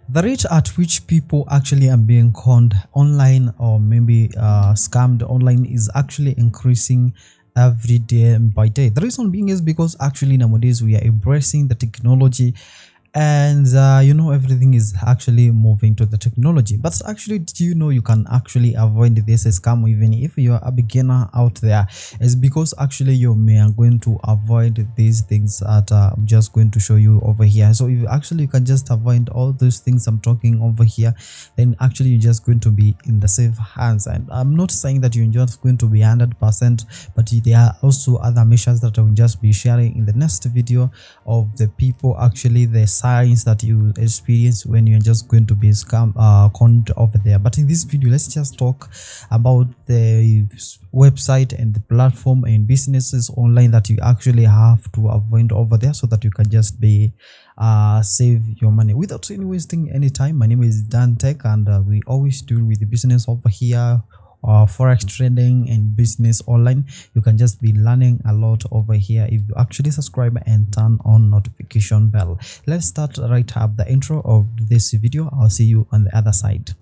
The rate at which people actually are being conned online or maybe scammed online is actually increasing every day by day. The reason being is because actually nowadays we are embracing the technology, and everything is actually moving to the technology. But actually, do you know you can actually avoid this scam even if you are a beginner out there? It's because actually you may are going to avoid these things that I'm just going to show you over here. So if you can just avoid all those things I'm talking over here, then actually you're just going to be in the safe hands. And I'm not saying that you're just going to be 100%, but there are also other measures that I will just be sharing in the next video of the people actually the signs that you experience when you're just going to be conned over there. But in this video, let's just talk about the website and the platform and businesses online that you actually have to avoid over there, so that you can just be save your money without any wasting any time. My name is Dan Tech, and we always deal with the business over here, forex trading and business online. You can just be learning a lot over here if you actually subscribe and turn on notification bell. Let's start right up the intro of this video. I'll see you on the other side.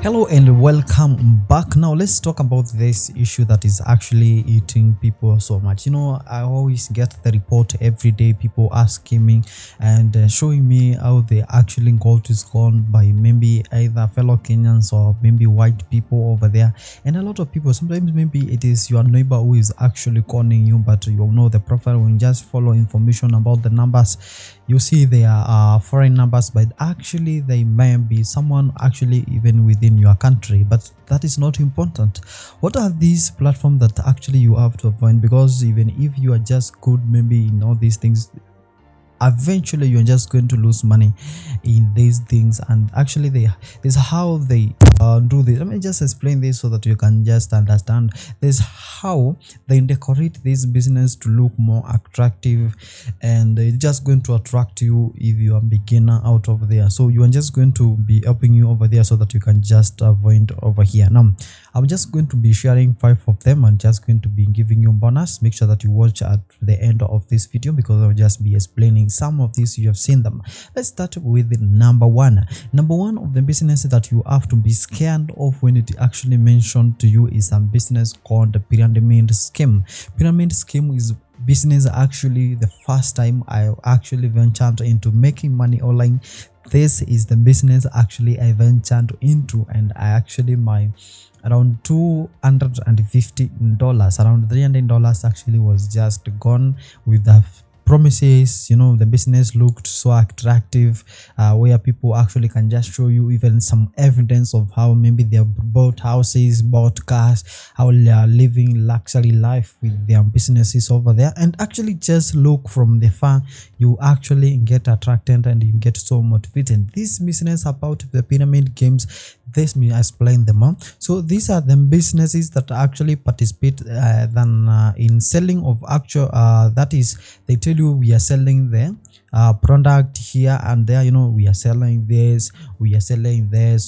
Hello and welcome back. Now let's talk about this issue that is actually eating people so much. I always get the report every day, people asking me and showing me how they actually got scorned by maybe either fellow Kenyans or maybe white people over there. And a lot of people, sometimes maybe it is your neighbor who is actually calling you, but you know the profile. When you just follow information about the numbers, you see they are foreign numbers, but actually they may be someone actually even within your country. But that is not important. What are these platforms that actually you have to avoid? Because even if you are just good maybe in all these things, eventually you're just going to lose money in these things. And actually this is how they do this. Let me just explain this so that you can just understand. This how they decorate this business to look more attractive, and it's just going to attract you if you are a beginner out over there. So you are just going to be helping you over there so that you can just avoid over here. Now I'm just going to be sharing 5 of them and just going to be giving you bonus. Make sure that you watch at the end of this video, because I'll just be explaining some of these. You have seen them. Let's start with number one. Number one of the businesses that you have to be scared of when it actually mentioned to you is a business called the pyramid scheme. Pyramid scheme is business actually the first time I actually ventured into making money online. This is the business actually I ventured into, and I actually around $250, around $300 actually was just gone with the promises. The business looked so attractive, where people actually can just show you even some evidence of how maybe they bought houses, bought cars, how they are living luxury life with their businesses over there. And actually just look from the far, you actually get attracted and you get so motivated. This business about the pyramid games, this me explain them all. So these are the businesses that actually participate in selling of actual that is, they tell you we are selling the product here and there, we are selling this,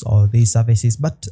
or these services. But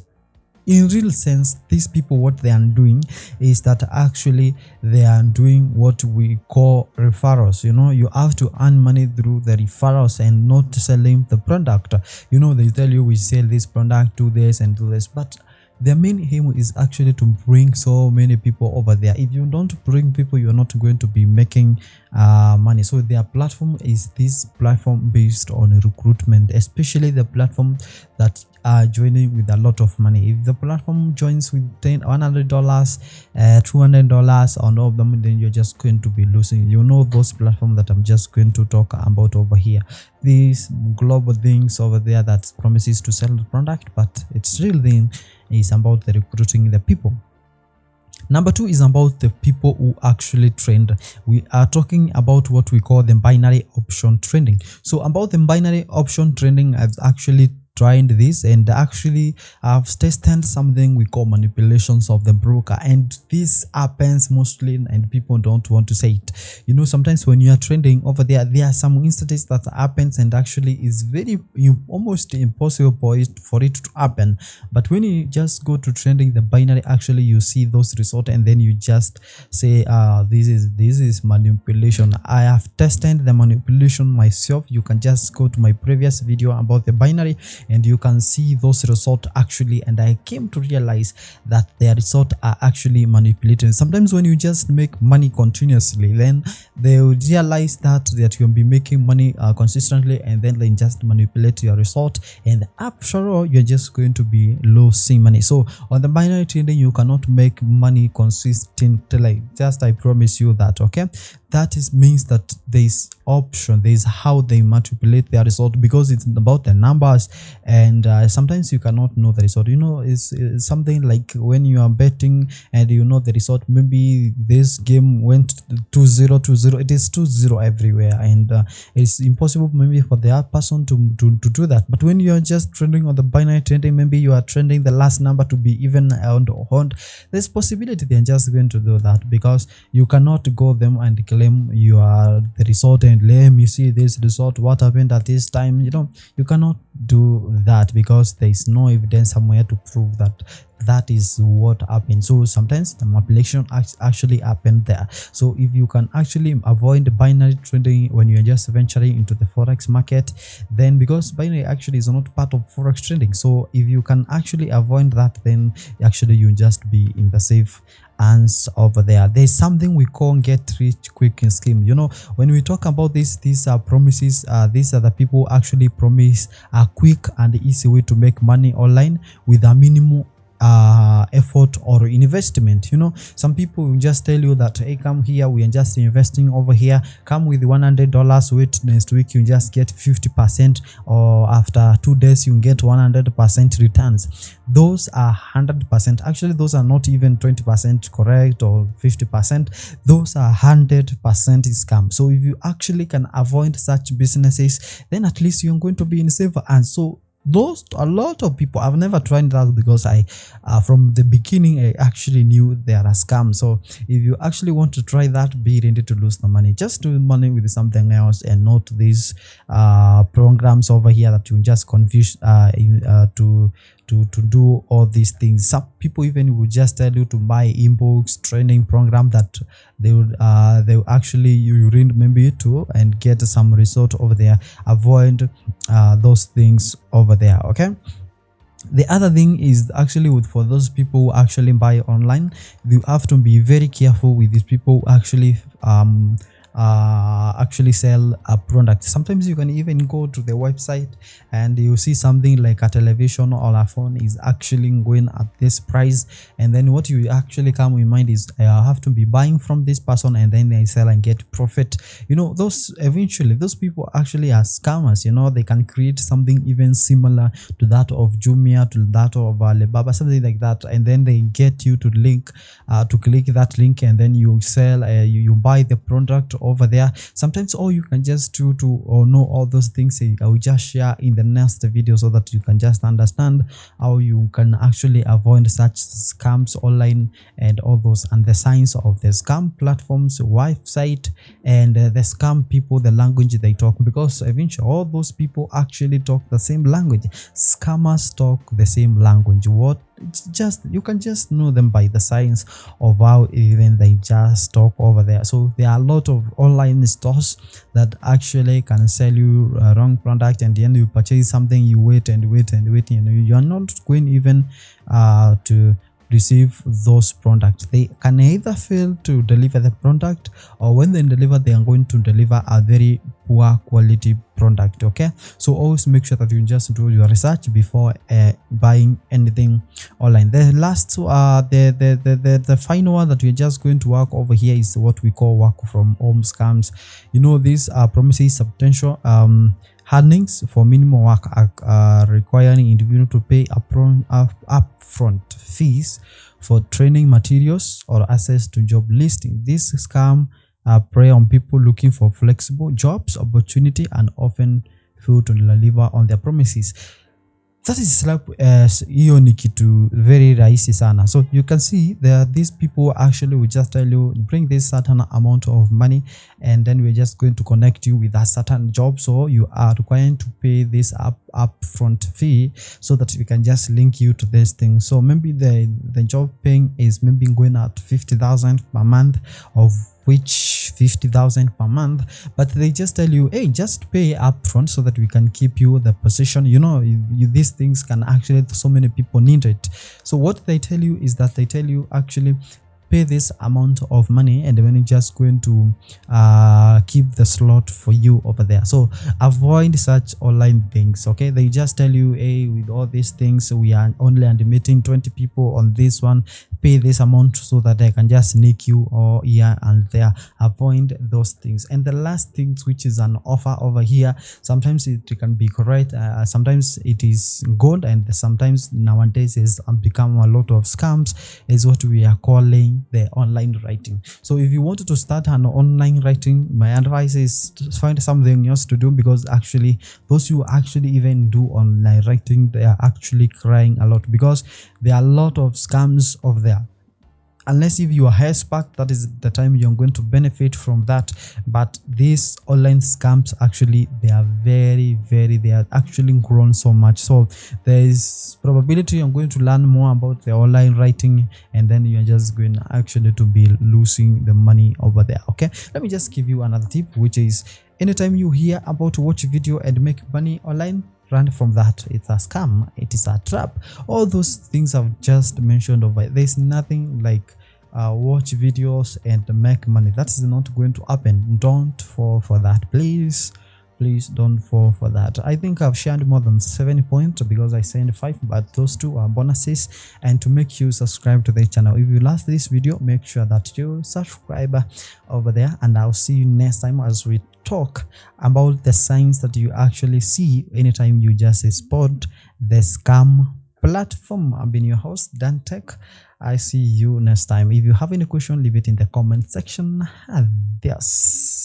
in real sense, these people, what they are doing is that actually they are doing what we call referrals. You have to earn money through the referrals and not selling the product. They tell you we sell this product, do this and do this, but their main aim is actually to bring so many people over there. If you don't bring people, you're not going to be making money. So their platform is this platform based on recruitment, especially the platform that are joining with a lot of money. If the platform joins with $100, $200 on all of them, then you're just going to be losing. Those platforms that I'm just going to talk about over here, these global things over there that promises to sell the product, but it's real thing is about the recruiting the people. Number two is about the people who actually trend. We are talking about what we call the binary option trading. So about the binary option trading, I've actually tried this, and actually I've tested something we call manipulations of the broker, and this happens mostly and people don't want to say it. You know, sometimes when you are trading over there, there are some instances that happens and actually is very almost impossible for it to happen. But when you just go to trading the binary, actually you see those results, and then you just say this is manipulation. I have tested the manipulation myself. You can just go to my previous video about the binary and you can see those results actually, and I came to realize that their results are actually manipulated. Sometimes when you just make money continuously, then they will realize that you'll be making money consistently, and then they just manipulate your result, and after all you're just going to be losing money. So on the binary trading you cannot make money consistently, just I promise you that. Okay, that means that there's option, there's how they manipulate their result, because it's about the numbers, and sometimes you cannot know the result. You know, it's something like when you are betting and you know the result, maybe this game went 2-0 2-0, it is 2-0 everywhere, and it's impossible maybe for the other person to do that. But when you are just trending on the binary trading, maybe you are trending the last number to be even on, there's possibility they're just going to do that, because you cannot go them and claim you are the result and let me see this result, what happened at this time. You know, you cannot do that because there is no evidence somewhere to prove that that is what happened. So sometimes the manipulation actually happened there. So if you can actually avoid binary trading when you're just venturing into the forex market, then because binary actually is not part of forex trading, so if you can actually avoid that, then actually you just be in the safe hands over there. There's something we call get rich quick scheme. You know, when we talk about this, these are promises. These are the people actually promise a quick and easy way to make money online with a minimum effort or investment. You know, some people will just tell you that, hey, come here, we are just investing over here, come with $100, wait, next week you just get 50%, or after 2 days you get 100% returns. Those are 100%. Actually those are not even 20% correct or 50%, those are 100% scam. So if you actually can avoid such businesses, then at least you're going to be in safer hands. So those, a lot of people, I've never tried that because I from the beginning I actually knew they are a scam. So if you actually want to try that, be ready to lose the money. Just do money with something else and not these programs over here that you just confuse to do all these things. Some people even will just tell you to buy inbox training program that they will actually you read maybe to and get some result over there. Avoid those things over there. Okay, the other thing is actually for those people who actually buy online, you have to be very careful with these people who actually sell a product. Sometimes you can even go to the website and you see something like a television or a phone is actually going at this price, and then what you actually come in mind is I have to be buying from this person and then they sell and get profit. You know, those eventually those people actually are scammers. You know, they can create something even similar to that of Jumia, to that of Alibaba, something like that, and then they get you to click that link, and then you sell you buy the product over there. Sometimes all you can just do to know all those things, I will just share in the next video so that you can just understand how you can actually avoid such scams online and all those, and the signs of the scam platforms, website, and the scam people, the language they talk, because eventually all those people actually talk the same language. Scammers talk the same language. What it's just, you can just know them by the signs of how even they just talk over there. So there are a lot of online stores that actually can sell you a wrong product, and then you purchase something, you wait and wait and wait, you know, you are not going even to receive those products. They can either fail to deliver the product, or when they deliver, they are going to deliver a very poor quality product. Okay, so always make sure that you just do your research before buying anything online. The last the final one that we're just going to work over here is what we call work from home scams. You know, these are promises substantial earnings for minimum work, requiring individual to pay upfront fees for training materials or access to job listing. This scam prey on people looking for flexible jobs opportunity and often fail to deliver on their promises. that is like hiyo ni kitu very rahisi sana. So you can see there these people actually will just tell you bring this certain amount of money, and then we're just going to connect you with a certain job. So you are required to pay this upfront fee so that we can just link you to this thing. So maybe the job paying is maybe going at 50,000 per month, of which 50,000 per month, but they just tell you, hey, just pay upfront so that we can keep you the position. These things can actually, so many people need it. So what they tell you is that they tell you actually pay this amount of money, and then just going to keep the slot for you over there. So avoid such online things. Okay, they just tell you, hey, with all these things we are only admitting 20 people on this one, pay this amount so that I can just sneak you or here and there. Avoid those things. And the last things, which is an offer over here, sometimes it can be correct, sometimes it is good, and sometimes nowadays has become a lot of scams, is what we are calling the online writing. So if you wanted to start an online writing, my advice is to find something else to do, because actually those who actually even do online writing, they are actually crying a lot, because there are a lot of scams over there. Unless if you are hair spark, that is the time you're going to benefit from that. But these online scams, actually they are they are actually grown so much. So there is probability you're going to learn more about the online writing, and then you're just going actually to be losing the money over there. Okay, let me just give you another tip, which is anytime you hear about watch video and make money online, run from that. It's a scam, it is a trap. All those things I've just mentioned over, there's nothing like watch videos and make money. That is not going to happen. Don't fall for that, please. Please don't fall for that. I think I've shared more than 7 points, because I sent 5, but those 2 are bonuses. And to make you subscribe to the channel, if you like this video, make sure that you subscribe over there, and I'll see you next time as we talk about the signs that you actually see anytime you just spot the scam platform. I've been your host, Dan Tech. I see you next time. If you have any question, leave it in the comment section. Adios.